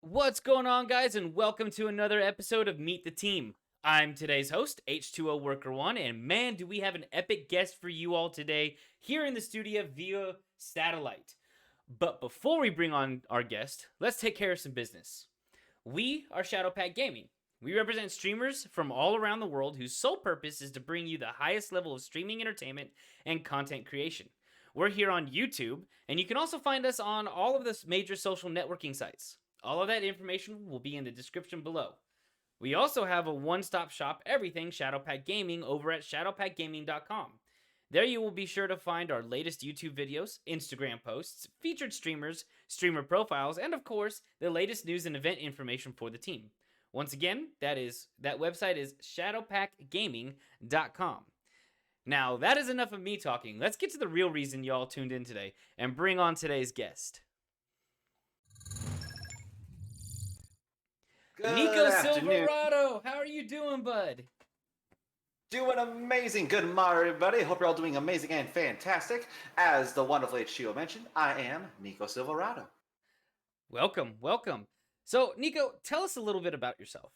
What's going on, guys, and welcome to another episode of Meet the Team. I'm today's host, H2O Worker One, and man, do we have an epic guest for you all today here in the studio via satellite. But before we bring on our guest, let's take care of some business. We are Shadowpack Gaming. We represent streamers from all around the world whose sole purpose is to bring you the highest level of streaming entertainment and content creation. We're here on YouTube, and you can also find us on all of the major social networking sites. All of that information will be in the description below. We also have a one-stop shop everything Shadowpack Gaming over at shadowpackgaming.com. There you will be sure to find our latest YouTube videos, Instagram posts, featured streamers, streamer profiles, and of course, the latest news and event information for the team. Once again, that website is shadowpackgaming.com. Now, that is enough of me talking. Let's get to the real reason y'all tuned in today and bring on today's guest. NiccoSilverado, how are you doing, bud? Doing amazing. Good morning, everybody. Hope you're all doing amazing and fantastic. As the wonderful H2O mentioned, I am NiccoSilverado. Welcome. So, Nico, tell us a little bit about yourself.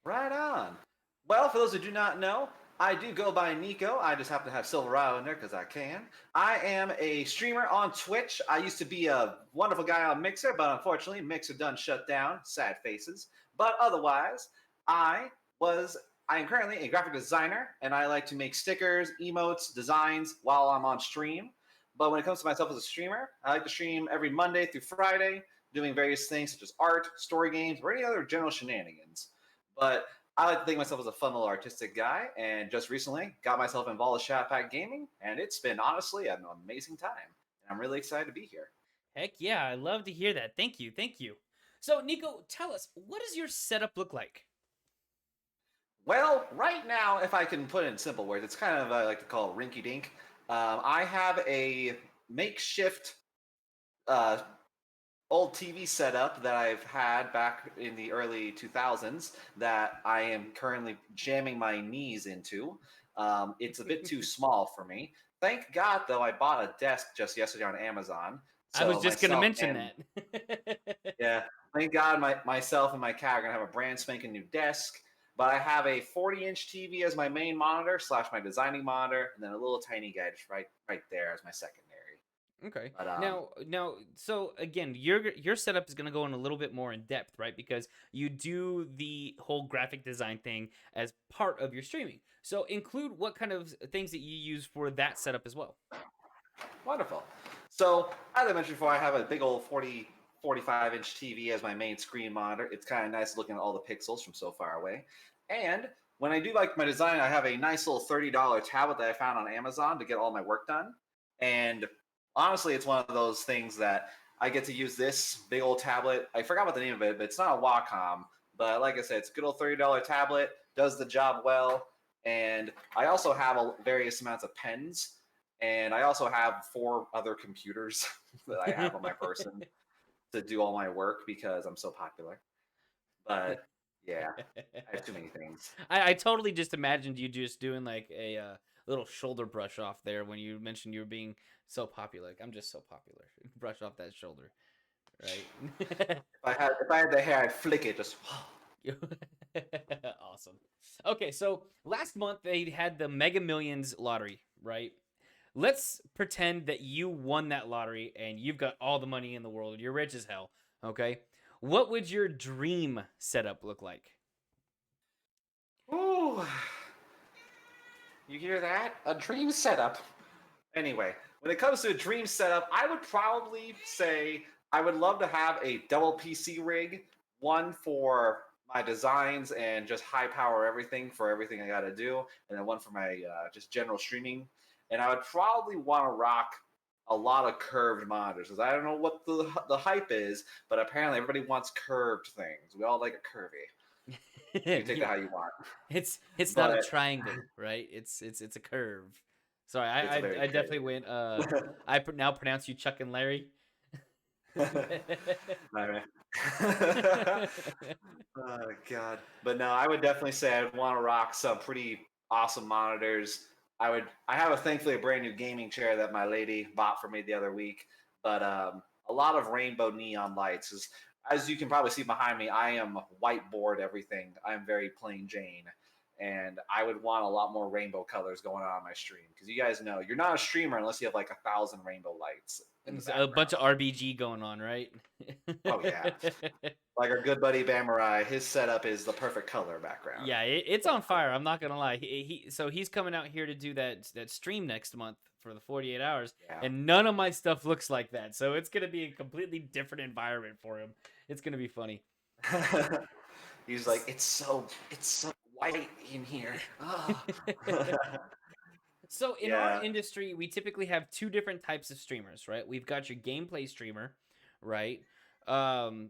Right on. Well, for those who do not know, I do go by Nico. I just happen to have Silverado in there because I can. I am a streamer on Twitch. I used to be a wonderful guy on Mixer, but unfortunately, Mixer done shut down. Sad faces. But otherwise, I am currently a graphic designer, and I like to make stickers, emotes, designs while I'm on stream. But when it comes to myself as a streamer, I like to stream every Monday through Friday, doing various things such as art, story games, or any other general shenanigans. But I like to think of myself as a fun little artistic guy, and just recently got myself involved with Shadowpack Gaming, and it's been honestly an amazing time. And I'm really excited to be here. Heck yeah, I love to hear that. Thank you. So, Nico, tell us, what does your setup look like? Well, right now, if I can put it in simple words, it's kind of I like to call it rinky-dink. I have a makeshift old TV setup that I've had back in the early 2000s that I am currently jamming my knees into. It's a bit too small for me. Thank God, though, I bought a desk just yesterday on Amazon. So I was just going to mention that. Yeah, thank God myself and my cat are going to have a brand spanking new desk. But I have a 40-inch TV as my main monitor / my designing monitor, and then a little tiny guy just right there as my secondary. Okay. But, now, so again, your setup is going to go in a little bit more in depth, right? Because you do the whole graphic design thing as part of your streaming. So include what kind of things that you use for that setup as well. Wonderful. So as I mentioned before, I have a big old 45-inch TV as my main screen monitor. It's kind of nice looking at all the pixels from so far away. And when I do like my design, I have a nice little $30 tablet that I found on Amazon to get all my work done. And honestly, it's one of those things that I get to use this big old tablet. I forgot what the name of it, but it's not a Wacom. But like I said, it's a good old $30 tablet, does the job well. And I also have various amounts of pens. And I also have 4 other computers that I have on my person to do all my work because I'm so popular. But yeah, I have too many things. I totally just imagined you just doing like a little shoulder brush off there when you mentioned you were being so popular. Like, I'm just so popular. Brush off that shoulder, right? If I had the hair, I'd flick it just. Awesome. Okay, so last month they had the Mega Millions lottery, right? Let's pretend that you won that lottery and you've got all the money in the world. You're rich as hell, okay? What would your dream setup look like? Ooh. You hear that? A dream setup. Anyway, when it comes to a dream setup, I would probably say I would love to have a double PC rig, one for my designs and just high power everything for everything I got to do, and then one for my just general streaming. And I would probably want to rock a lot of curved monitors because I don't know what the hype is, but apparently everybody wants curved things. We all like it curvy. You take that how you want. It's not a triangle, right? It's a curve. Sorry, I definitely went. I now pronounce you Chuck and Larry. Oh God! But no, I would definitely say I'd want to rock some pretty awesome monitors. I have thankfully a brand new gaming chair that my lady bought for me the other week, but a lot of rainbow neon lights. as you can probably see behind me, I am whiteboard everything. I am very plain Jane, and I would want a lot more rainbow colors going on my stream because you guys know you're not a streamer unless you have like 1,000 rainbow lights in the A bunch background. of RBG going on, right? Oh yeah, like our good buddy Bamurai, his setup is the perfect color background. Yeah, it's on fire. I'm not gonna lie. So he's coming out here to do that stream next month for the 48 hours, Yeah. and none of my stuff looks like that. So it's gonna be a completely different environment for him. It's gonna be funny. He's like, it's so white in here. Oh. So in our Yeah, industry, we typically have two different types of streamers, right? We've got your gameplay streamer, right?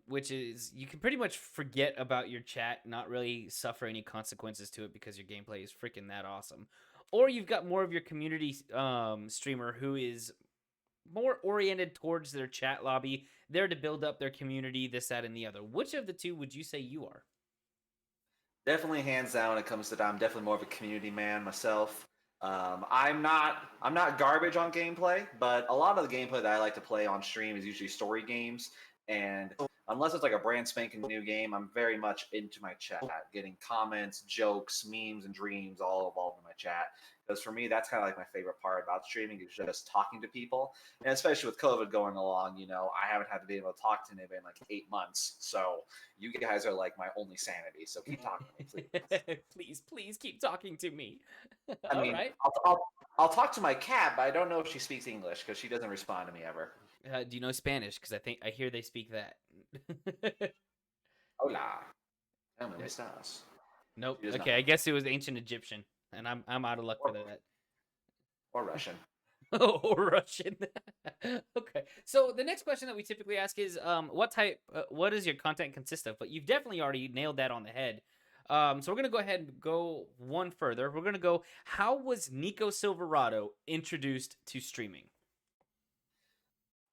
Which is you can pretty much forget about your chat, not really suffer any consequences to it because your gameplay is freaking that awesome. Or you've got more of your community streamer who is more oriented towards their chat lobby, there to build up their community, this, that, and the other. Which of the two would you say you are? definitely hands down when it comes to that. I'm definitely more of a community man myself. I'm not garbage on gameplay, but a lot of the gameplay that I like to play on stream is usually story games. And unless it's like a brand spanking new game, I'm very much into my chat, getting comments, jokes, memes, and dreams all involved in my chat. Because for me, that's kind of like my favorite part about streaming is just talking to people. And especially with COVID going along, I haven't had to be able to talk to anybody in like 8 months. So you guys are like my only sanity. So keep talking to me, please. Please keep talking to me. I All mean, right. I'll talk to my cat, but I don't know if she speaks English because she doesn't respond to me ever. Do you know Spanish? Because I hear they speak that. Hola, ¿cómo estás? Nope. She does not Okay, know I that. guess it was ancient Egyptian, and I'm out of luck for Or, that. or Russian. Or Russian. Okay. So the next question that we typically ask is, what does your content consist of? But you've definitely already nailed that on the head. So we're gonna go ahead and go one further. We're gonna go. How was NiccoSilverado introduced to streaming?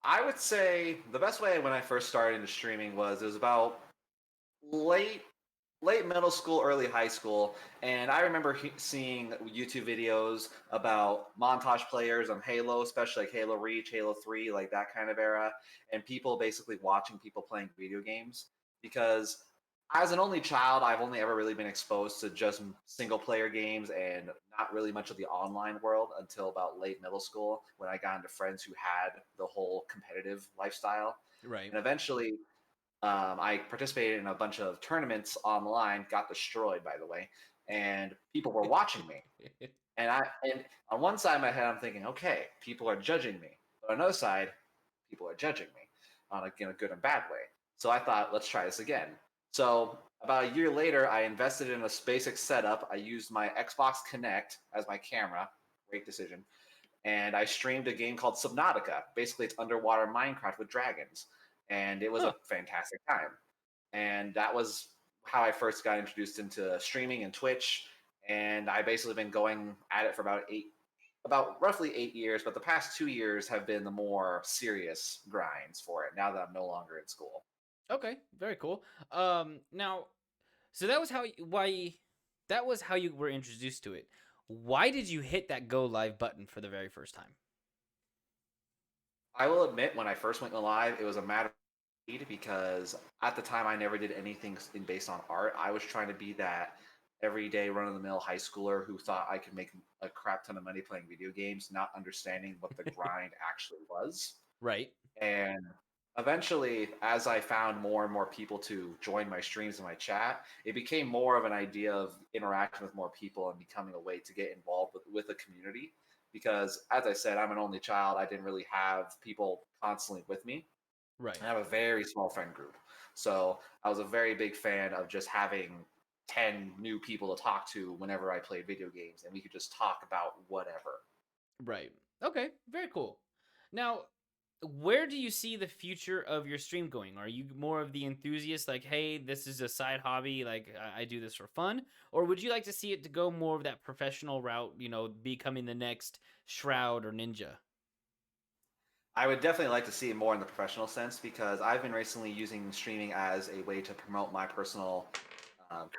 I would say the best way when I first started into streaming was it was about late late middle school, early high school, and I remember seeing YouTube videos about montage players on Halo, especially like Halo Reach, Halo 3, like that kind of era, and people basically watching people playing video games. Because as an only child, I've only ever really been exposed to just single player games and not really much of the online world until about late middle school when I got into friends who had the whole competitive lifestyle. Right. And eventually, I participated in a bunch of tournaments online, got destroyed, by the way, and people were watching me. And on one side of my head, I'm thinking, okay, people are judging me. But on another side, people are judging me on a good and bad way. So I thought, let's try this again. So about a year later, I invested in a basic setup. I used my Xbox Connect as my camera. Great decision. And I streamed a game called Subnautica. Basically, it's underwater Minecraft with dragons, and it was Huh. a fantastic time. And that was how I first got introduced into streaming and Twitch. And I basically been going at it for about roughly 8 years. But the past 2 years have been the more serious grinds for it. Now that I'm no longer in school. Okay. Very cool. Now, so that was how you were introduced to it. Why did you hit that go live button for the very first time? I will admit, when I first went live, it was a matter of need because at the time I never did anything based on art. I was trying to be that everyday run of the mill high schooler who thought I could make a crap ton of money playing video games, not understanding what the grind actually was. Right. And eventually, as I found more and more people to join my streams and my chat, it became more of an idea of interacting with more people and becoming a way to get involved with a community. Because, as I said, I'm an only child. I didn't really have people constantly with me. Right. I have a very small friend group. So I was a very big fan of just having 10 new people to talk to whenever I played video games, and we could just talk about whatever. Right. Okay. Very cool. Now, where do you see the future of your stream going? Are you more of the enthusiast, like, hey, this is a side hobby, like I do this for fun, or would you like to see it to go more of that professional route? Becoming the next Shroud or Ninja. I would definitely like to see it more in the professional sense because I've been recently using streaming as a way to promote my personal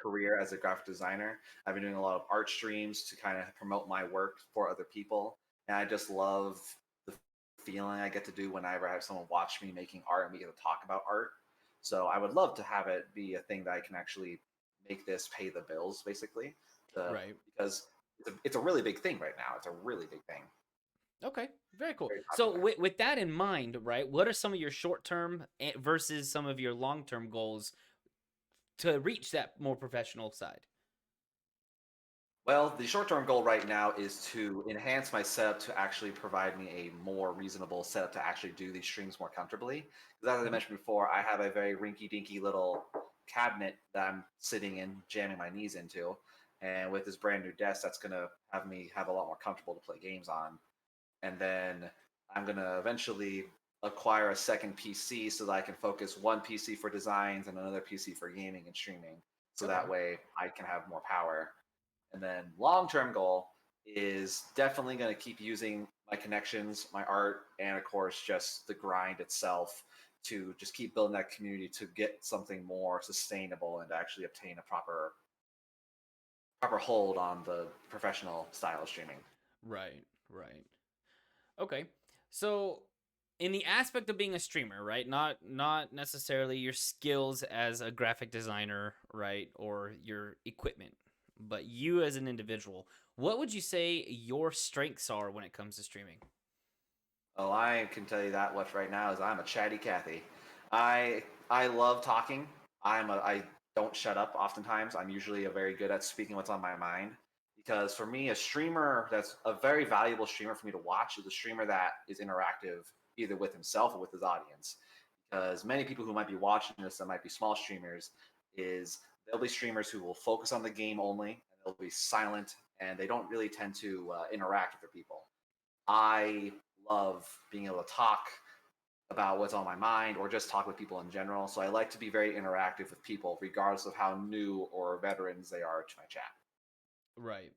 career as a graphic designer. I've been doing a lot of art streams to kind of promote my work for other people. And I just love the feeling I get to do whenever I have someone watch me making art and we get to talk about art. So I would love to have it be a thing that I can actually make this pay the bills, basically, Right. because it's a really big thing right now. It's a really big thing, Okay. Very cool. very So popular. with that in mind, right? What are some of your short term versus some of your long term goals to reach that more professional side? Well, the short term goal right now is to enhance my setup to actually provide me a more reasonable setup to actually do these streams more comfortably. Because as I Mhm. mentioned before, I have a very rinky dinky little cabinet that I'm sitting in, jamming my knees into. And with this brand new desk, that's going to have me have a lot more comfortable to play games on. And then I'm going to eventually acquire a second PC so that I can focus one PC for designs and another PC for gaming and streaming. So Okay. that way I can have more power. And then long term goal is definitely going to keep using my connections, my art, and of course just the grind itself to just keep building that community to get something more sustainable and actually obtain a proper hold on the professional style of streaming. Right. Right. Okay. So in the aspect of being a streamer, right? Not necessarily your skills as a graphic designer, right? Or your equipment, but you as an individual. What would you say your strengths are when it comes to streaming? Oh, I can tell you that much right now is I'm a chatty Cathy. I love talking. I don't shut up oftentimes. I'm usually a very good at speaking what's on my mind. Because for me, a streamer that's a very valuable streamer for me to watch is a streamer that is interactive either with himself or with his audience. Because many people who might be watching this that might be small streamers is there'll be streamers who will focus on the game only and they'll be silent and they don't really tend to interact with their people. I love being able to talk about what's on my mind or just talk with people in general. So I like to be very interactive with people, regardless of how new or veterans they are to my chat. Right.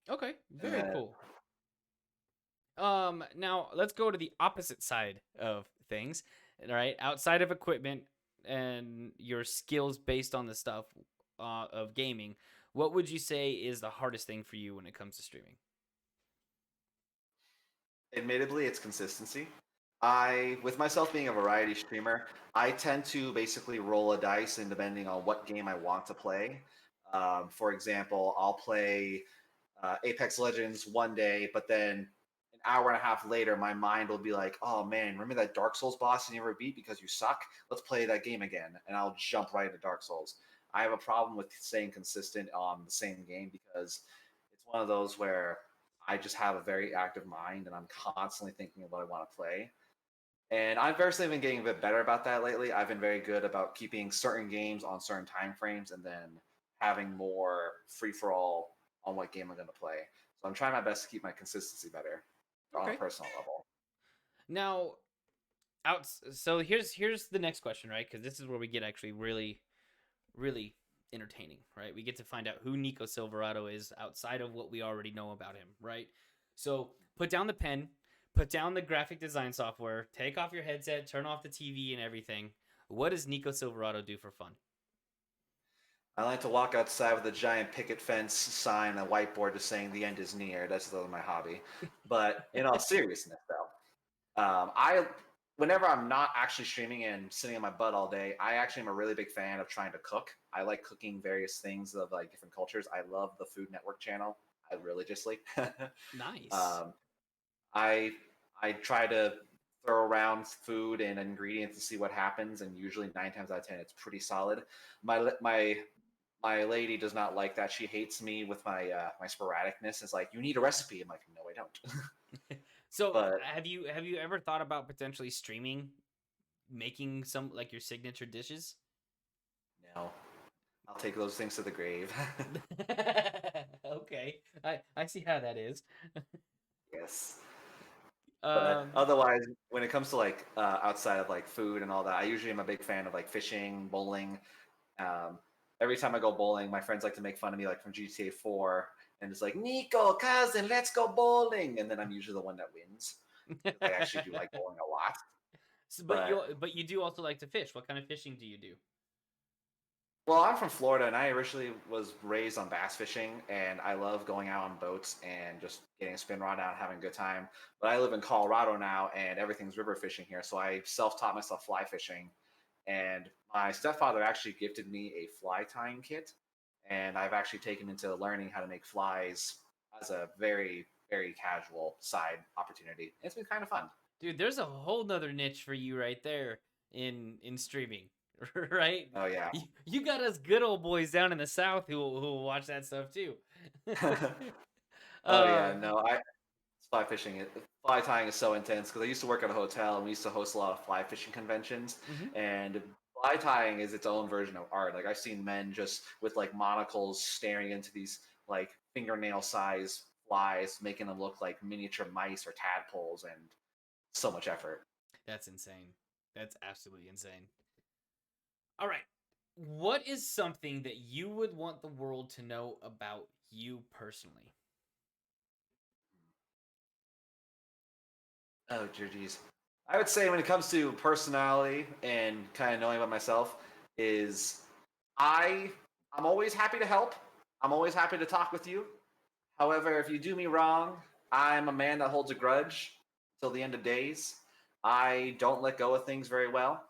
Okay. And Very then cool. Now let's go to the opposite side of things, right? Outside of equipment and your skills based on the stuff of gaming, what would you say is the hardest thing for you when it comes to streaming? admittedly, it's consistency. With myself being a variety streamer, I tend to basically roll a dice and depending on what game I want to play. For example, I'll play Apex Legends one day, but then an hour and a half later, my mind will be like, "Oh man, remember that Dark Souls boss you never beat because you suck? Let's play that game again." And I'll jump right into Dark Souls. I have a problem with staying consistent on the same game because it's one of those where I just have a very active mind and I'm constantly thinking of what I want to play. And I've personally been getting a bit better about that lately. I've been very good about keeping certain games on certain time frames and then having more free for all on what game I'm going to play. So I'm trying my best to keep my consistency better on a Okay. personal level. Now, so here's the next question, right? Because this is where we get actually really entertaining, right? We get to find out who Nico Silverado is outside of what we already know about him, right? So put down the pen, put down the graphic design software, take off your headset, turn off the TV and everything. What does Nico Silverado do for fun? I like to walk outside with a giant picket fence sign, a whiteboard just saying the end is near. That's my hobby. But in all seriousness, though, I whenever I'm not actually streaming and sitting on my butt all day, I actually am a really big fan of trying to cook. I like cooking various things of like different cultures. I love the Food Network channel. I religiously. Nice. um, I I try to throw around food and ingredients to see what happens, and usually 9 times out of 10, it's pretty solid. My lady does not like that. She hates me with my sporadicness. It's like you need a recipe. I'm like, no, I don't. So But have you ever thought about potentially streaming, making some like your signature dishes? no, I'll take those things to the grave. Okay, I see how that is. Yes. But Um, otherwise, when it comes to like outside of like food and all that, I usually am a big fan of like fishing, bowling. Um, every time I go bowling, my friends like to make fun of me, like from GTA 4, and it's like, Nico, cousin, let's go bowling. And then I'm usually the one that wins because I actually do like bowling a lot. But but you do also like to fish. What kind of fishing do you do? well, I'm from Florida, and I originally was raised on bass fishing, and I love going out on boats and just getting a spin rod out, and having a good time. But I live in Colorado now, and everything's river fishing here, so I self-taught myself fly fishing, And my stepfather actually gifted me a fly tying kit, and I've actually taken into learning how to make flies as a very, very casual side opportunity. It's been kind of fun. Dude, there's a whole nother niche for you right there in streaming, right? Oh yeah. You got us good old boys down in the south who will watch that stuff too. Oh yeah, uh, no, I fly fishing. Fly tying is so intense because I used to work at a hotel and we used to host a lot of fly fishing conventions. mhm. And fly tying is its own version of art. Like I've seen men just with like monocles staring into these like fingernail size flies, making them look like miniature mice or tadpoles, and so much effort. That's insane. That's absolutely insane. All right. What is something that you would want the world to know about you personally? Oh, dear geez. I would say when it comes to personality and kind of knowing about myself, is I I'm always happy to help. I'm always happy to talk with you. However, if you do me wrong, I'm a man that holds a grudge till the end of days. I don't let go of things very well.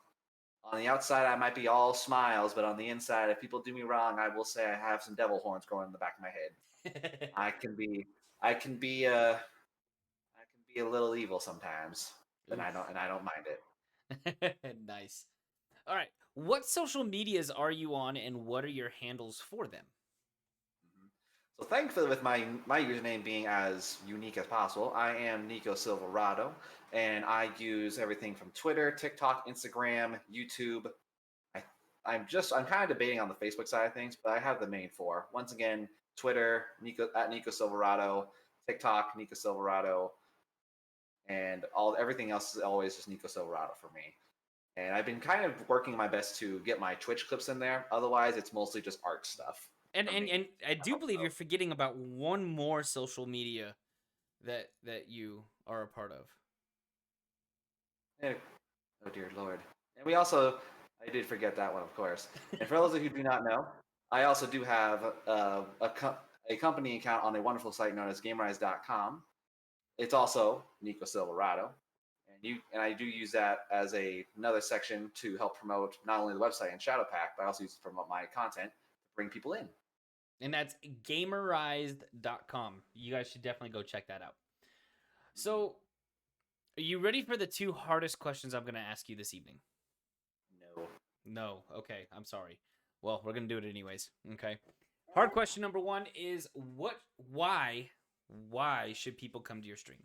On the outside, I might be all smiles, but on the inside, if people do me wrong, I will say I have some devil horns growing in the back of my head. I can be, I can be, I can be a little evil sometimes, but Oof. I don't mind it. Nice. All right. What social medias are you on and what are your handles for them? Mhm. So thankfully, with my username being as unique as possible, I am NiccoSilverado, and I use everything from Twitter, TikTok, Instagram, YouTube. I, I'm kind of debating on the Facebook side of things, but I have the main four. Once again, Twitter, Nico at NiccoSilverado, TikTok, NiccoSilverado, and all everything else is always just NiccoSilverado for me. And I've been kind of working my best to get my Twitch clips in there. Otherwise, it's mostly just art stuff And for and me. and I do believe you're forgetting about one more social media that you are a part of. Eh, oh dear lord! And we also, I did forget that one, of course. And for those of you who do not know, I also do have a company account on a wonderful site known as Gamerize.com. It's also Nico Silverado, and I do use that as another section to help promote not only the website and Shadowpack, but I also use it to promote my content to bring people in. And that's gamerized.com. You guys should definitely go check that out. So, are you ready for the two hardest questions I'm going to ask you this evening? No. No. Okay. I'm sorry. Well, we're going to do it anyways. Okay. Hard question number one is why should people come to your stream?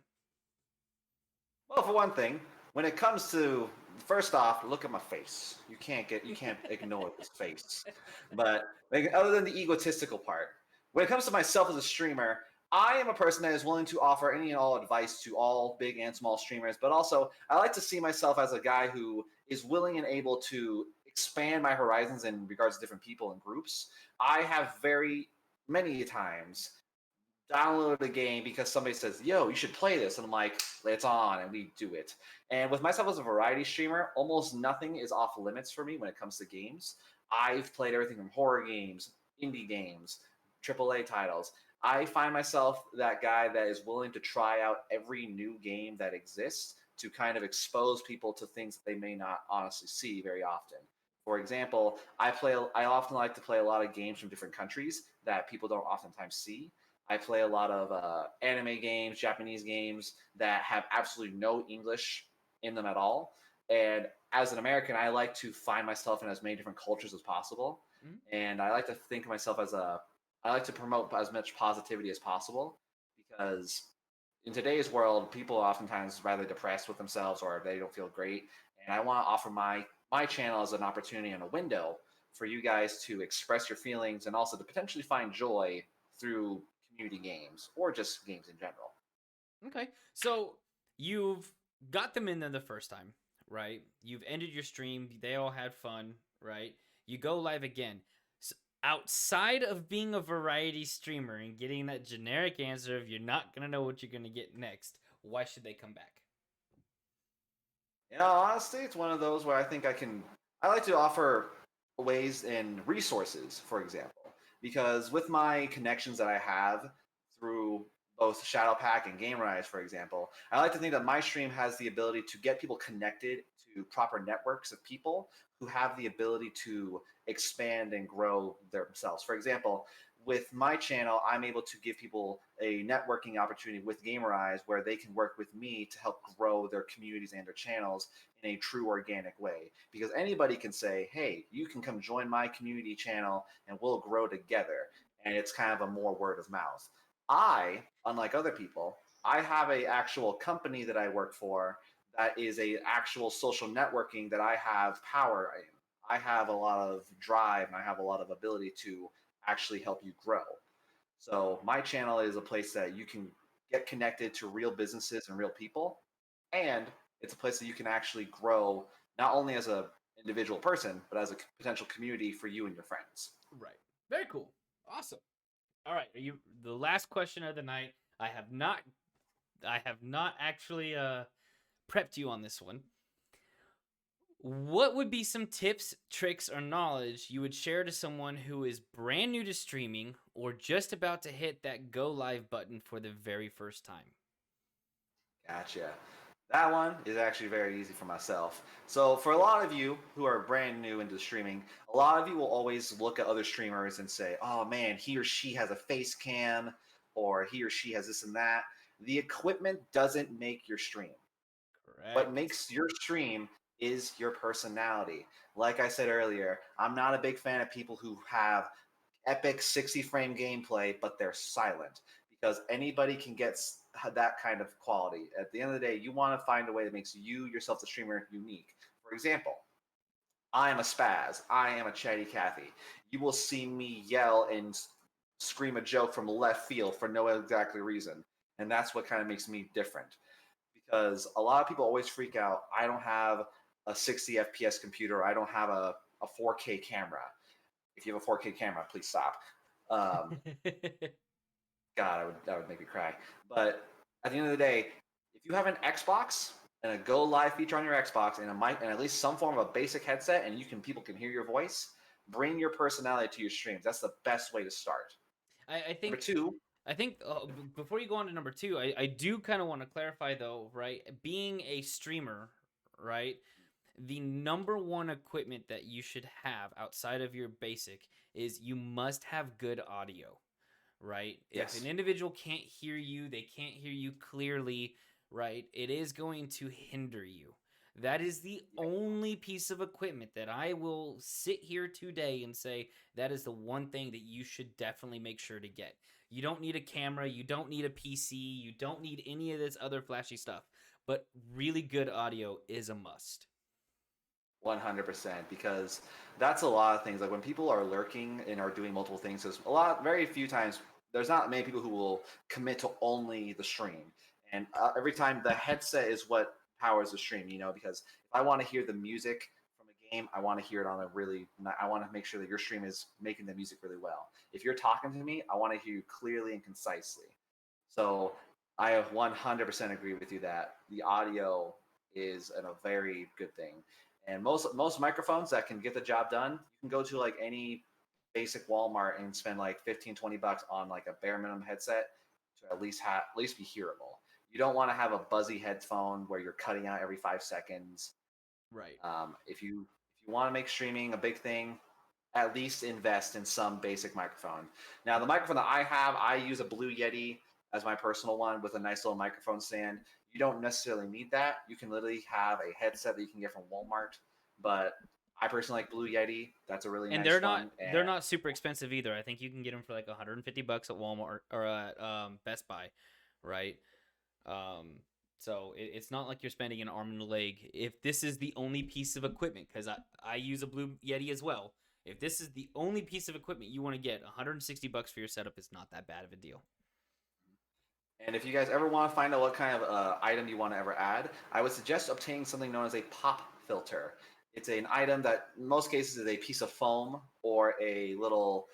Well, for one thing, when it comes to first off, look at my face. You can't ignore this face. But like, other than the egotistical part, when it comes to myself as a streamer, I am a person that is willing to offer any and all advice to all big and small streamers. But also, I like to see myself as a guy who is willing and able to expand my horizons in regards to different people and groups. I have very many times download a game because somebody says, "Yo, you should play this," and I'm like, "It's on," and we do it. And with myself as a variety streamer, almost nothing is off limits for me when it comes to games. I've played everything from horror games, indie games, AAA titles. I find myself that guy that is willing to try out every new game that exists to kind of expose people to things that they may not honestly see very often. For example, I often like to play a lot of games from different countries that people don't oftentimes see. I play a lot of anime games, Japanese games that have absolutely no English in them at all. And as an American, I like to find myself in as many different cultures as possible. Mhm. And I like to think of myself as I like to promote as much positivity as possible because in today's world, people are oftentimes rather depressed with themselves or they don't feel great. And I want to offer my channel as an opportunity and a window for you guys to express your feelings and also to potentially find joy through community games or just games in general. Okay. So, you've got them in there the first time, right? You've ended your stream. They all had fun, right? You go live again. So outside of being a variety streamer and getting that generic answer of you're not going to know what you're going to get next, why should they come back? Yeah, honestly, it's one of those where I think I like to offer ways and resources, for example, because with my connections that I have through both Shadow Pack and Game Rise, for example, I like to think that my stream has the ability to get people connected to proper networks of people who have the ability to expand and grow themselves. For example, with my channel, I'm able to give people a networking opportunity with Gamerize where they can work with me to help grow their communities and their channels in a true organic way. Because anybody can say, hey, you can come join my community channel and we'll grow together. And it's kind of a more word of mouth. I, unlike other people, I have a actual company that I work for that is a actual social networking that I have power in. I have a lot of drive and I have a lot of ability to actually help you grow. So my channel is a place that you can get connected to real businesses and real people, and it's a place that you can actually grow not only as a individual person but as a potential community for you and your friends. Right. Very cool. Awesome. All right. Are you the last question of the night? I have not actually prepped you on this one. What would be some tips, tricks, or knowledge you would share to someone who is brand new to streaming or just about to hit that go live button for the very first time? Gotcha. That one is actually very easy for myself. So, for a lot of you who are brand new into streaming, a lot of you will always look at other streamers and say, oh man, he or she has a face cam, or he or she has this and that. The equipment doesn't make your stream. What Correct. makes your stream is your personality. Like I said earlier, I'm not a big fan of people who have epic 60 frame gameplay, but they're silent because anybody can get that kind of quality. At the end of the day, you want to find a way that makes you, yourself, the streamer, unique. For example, I am a spaz. I am a chatty Cathy. You will see me yell and scream a joke from left field for no exactly reason. And that's what kind of makes me different because a lot of people always freak out. I don't have a 60 FPS computer. I don't have a 4K camera. If you have a 4K camera, please stop. Um, God, that would make me cry. But at the end of the day, if you have an Xbox and a Go Live feature on your Xbox and a mic and at least some form of a basic headset, and people can hear your voice, bring your personality to your streams. That's the best way to start. I Number think two, I think before you go on to number two, I do kind of want to clarify though, right? Being a streamer, right? The number one equipment that you should have outside of your basic is you must have good audio, right? If an yes, individual can't hear you, they can't hear you clearly, right? It is going to hinder you. That is the yeah, only piece of equipment that I will sit here today and say that is the one thing that you should definitely make sure to get. You don't need a camera, you don't need a PC, you don't need any of this other flashy stuff, but really good audio is a must. 100%. Because that's a lot of things. Like when people are lurking and are doing multiple things, there's very few times. There's not many people who will commit to only the stream. And every time the headset is what powers the stream. Because if I want to hear the music from a game, I want to hear it on a really. I want to make sure that your stream is making the music really well. If you're talking to me, I want to hear you clearly and concisely. So I 100% agree with you that the audio is a very good thing. And most microphones that can get the job done, you can go to like any basic Walmart and spend like 15-20 bucks on like a bare minimum headset to at least be hearable. You don't want to have a buzzy headphone where you're cutting out every 5 seconds. Right. If you want to make streaming a big thing, at least invest in some basic microphone. Now, the microphone that I have, I use a Blue Yeti as my personal one with a nice little microphone stand. You don't necessarily need that. You can literally have a headset that you can get from Walmart. But I personally like Blue Yeti. That's a really And nice one. they're And not super expensive either. I think you can get them for like 150 bucks at Walmart or at Best Buy, right? Um, so it's not like you're spending an arm and a leg. If this is the only piece of equipment, because I use a Blue Yeti as well. If this is the only piece of equipment you want to get, 160 bucks for your setup is not that bad of a deal. if you guys ever want to find out what kind of item you want to ever add, I would suggest obtaining something known as a pop filter. It's an item that in most cases is a piece of foam or a little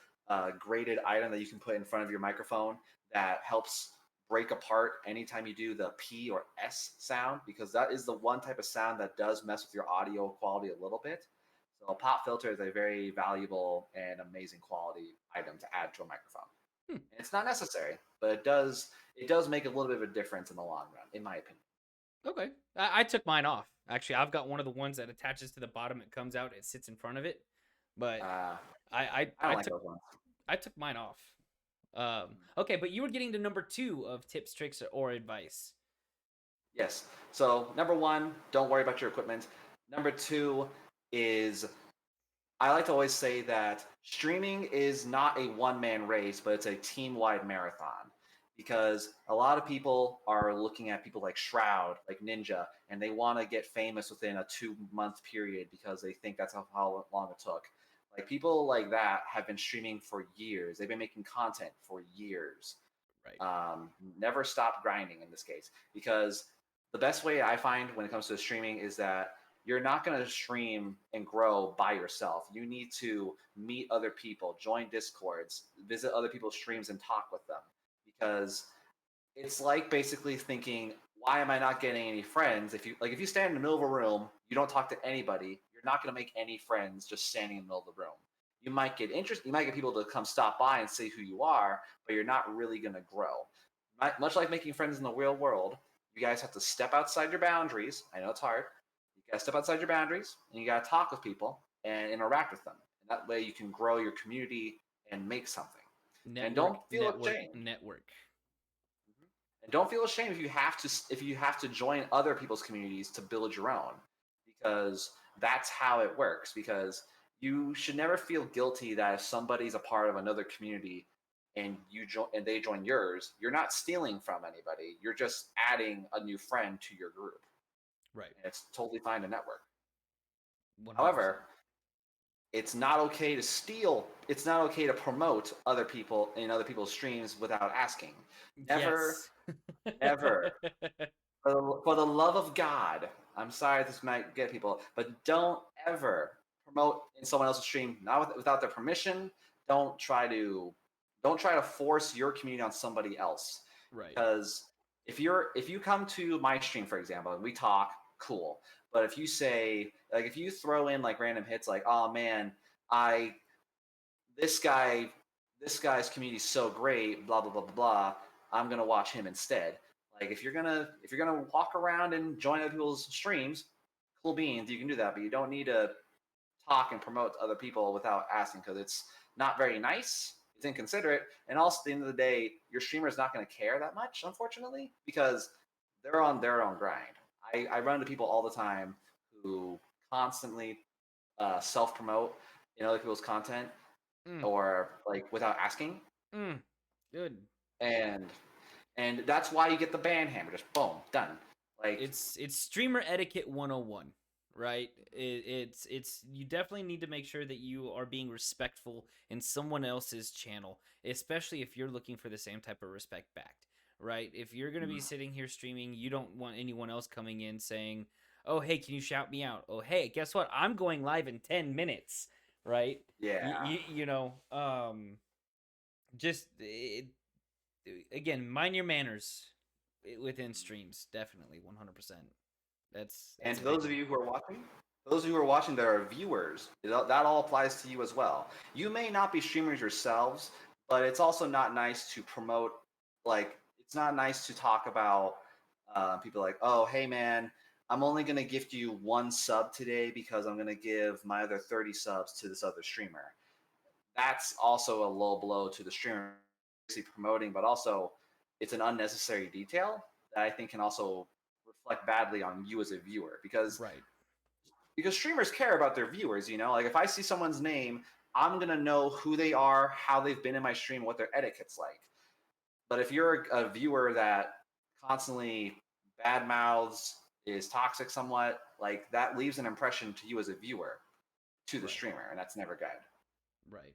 graded item that you can put in front of your microphone that helps break apart anytime you do the P or S sound, because that is the one type of sound that does mess with your audio quality a little bit. So a pop filter is a very valuable and amazing quality item to add to a microphone. Hmm. It's not necessary, but it does make a little bit of a difference in the long run, in my opinion. Okay. I took mine off. Actually, I've got one of the ones that attaches to the bottom. It comes out. It sits in front of it. But Uh, I I, I don't I like took those ones. I took mine off. Okay, but you were getting to number two of tips, tricks, or advice. Yes. So number one, don't worry about your equipment. Number two is I like to always say that streaming is not a one man race, but it's a team wide marathon. Because a lot of people are looking at people like Shroud, like Ninja, and they want to get famous within a 2 month period because they think that's how long it took. Like people like that have been streaming for years. They've been making content for years. Right. Never stop grinding in this case because the best way I find when it comes to streaming is that you're not going to stream and grow by yourself. You need to meet other people, join discords, visit other people's streams and talk with them because it's like basically thinking, why am I not getting any friends? If you stand in the middle of a room, you don't talk to anybody, you're not going to make any friends just standing in the middle of the room. You might get interest, you might get people to come stop by and say who you are, but you're not really going to grow. Much like making friends in the real world, you guys have to step outside your boundaries. I know it's hard. You got to step outside your boundaries and you got to talk with people and interact with them. And that way you can grow your community and make something. And don't Network, feel network, ashamed. network. And don't feel ashamed if you have to join other people's communities to build your own, because that's how it works. Because you should never feel guilty that if somebody's a part of another community and they join yours, you're not stealing from anybody. You're just adding a new friend to your group, Right. and it's totally fine to network. 100%. However, it's not okay to steal. It's not okay to promote other people in other people's streams without asking. Never, Yes. never. For the love of God, I'm sorry this might get people, but don't ever promote in someone else's stream without their permission. Don't try to don't try to force your community on somebody else, Right. because if you come to my stream, for example, and we talk, cool. But if you throw in like random hits like, oh man, I this guy this guy's community is so great, blah blah blah blah blah, I'm gonna watch him instead. Like if you're gonna walk around and join other people's streams, cool beans, you can do that, but you don't need to talk and promote to other people without asking, because it's not very nice. It's inconsiderate, and also at the end of the day, your streamer is not going to care that much, unfortunately, because they're on their own grind. I run into people all the time who constantly self promote in other people's content Mm, or like without asking, mm. Good. and that's why you get the ban hammer, just boom, done. Like, It's streamer etiquette 101, right? It's you definitely need to make sure that you are being respectful in someone else's channel, especially if you're looking for the same type of respect back, right? If you're going to be sitting here streaming, you don't want anyone else coming in saying, "Oh, hey, can you shout me out?" "Oh, hey, guess what? I'm going live in 10 minutes." Right? yeah. Just again, mind your manners within streams, definitely 100%. And That's a big those of one. you who are watching, those of you who are watching that are viewers, that all applies to you as well. You may not be streamers yourselves, but it's also not nice to promote, like, it's not nice to talk about people like, oh, hey man, I'm only going to gift you one sub today because I'm going to give my other 30 subs to this other streamer. That's also a low blow to the streamer promoting, but also it's an unnecessary detail that I think can also reflect badly on you as a viewer, because Right. streamers care about their viewers. Like if I see someone's name, I'm gonna know who they are, how they've been in my stream, what their etiquette's like. But if you're a viewer that constantly bad mouths, is toxic somewhat, like that leaves an impression to you as a viewer to the Right. streamer, and that's never good. Right.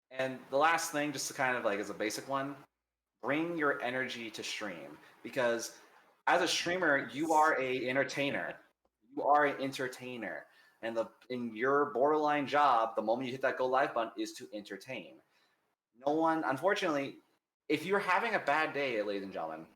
And the last thing, just to kind of like as a basic one, bring your energy to stream, because as a streamer you Yes. are a entertainer. You are an entertainer, and the in your borderline job, the moment you hit that go live button, is to entertain. No one, unfortunately, if you're having a bad day, ladies and gentlemen,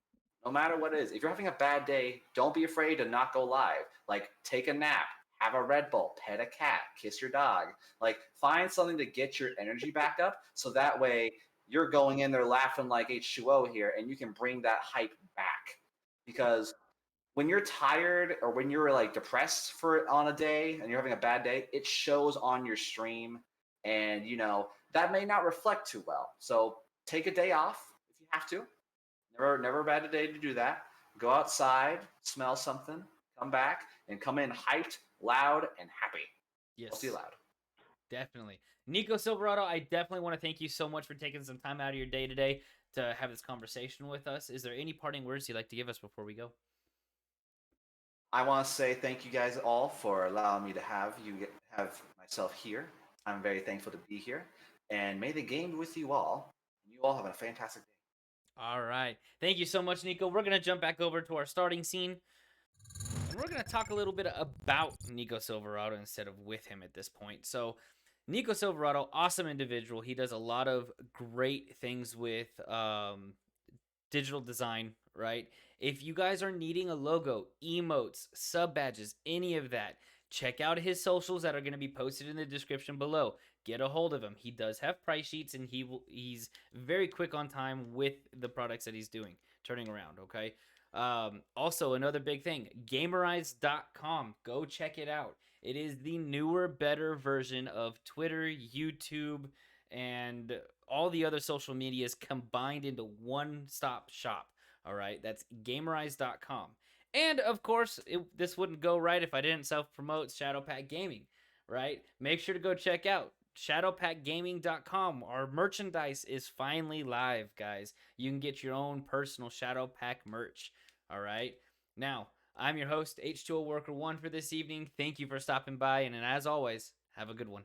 no matter what it is, if you're having a bad day, don't be afraid to not go live. Like, take a nap, have a Red Bull, pet a cat, kiss your dog. Like, find something to get your energy back up, so that way you're going in there laughing like H2O here, and you can bring that hype back. Because when you're tired or when you're like depressed for on a day and you're having a bad day, it shows on your stream, and that may not reflect too well. So take a day off if you have to. Never a bad day to do that. Go outside, smell something, come back, and come in hyped, loud, and happy. I'll see you Yes, loud. definitely. NiccoSilverado, I definitely want to thank you so much for taking some time out of your day today to have this conversation with us. Is there any parting words you'd like to give us before we go? I want to say thank you guys all for allowing me to have myself here. I'm very thankful to be here, and may the game be with you all. And you all have a fantastic day. All right. Thank you so much, Nico. We're going to jump back over to our starting scene. And we're going to talk a little bit about NiccoSilverado instead of with him at this point. So, NiccoSilverado, awesome individual. He does a lot of great things with digital design, right? If you guys are needing a logo, emotes, sub badges, any of that, check out his socials that are going to be posted in the description below. Get a hold of him. He does have price sheets, and he's very quick on time with the products that he's doing, turning around, okay? Also, another big thing, gamerize.com. Go check it out. It is the newer, better version of Twitter, YouTube, and all the other social medias combined into one stop shop. All right, that's gamerize.com. And of course, this wouldn't go right if I didn't self promote Shadowpack Gaming, right? Make sure to go check out shadowpackgaming.com. Our merchandise is finally live, guys. You can get your own personal Shadowpack merch. All right. Now, I'm your host, H2O Worker 1 for this evening. Thank you for stopping by, and as always, have a good one.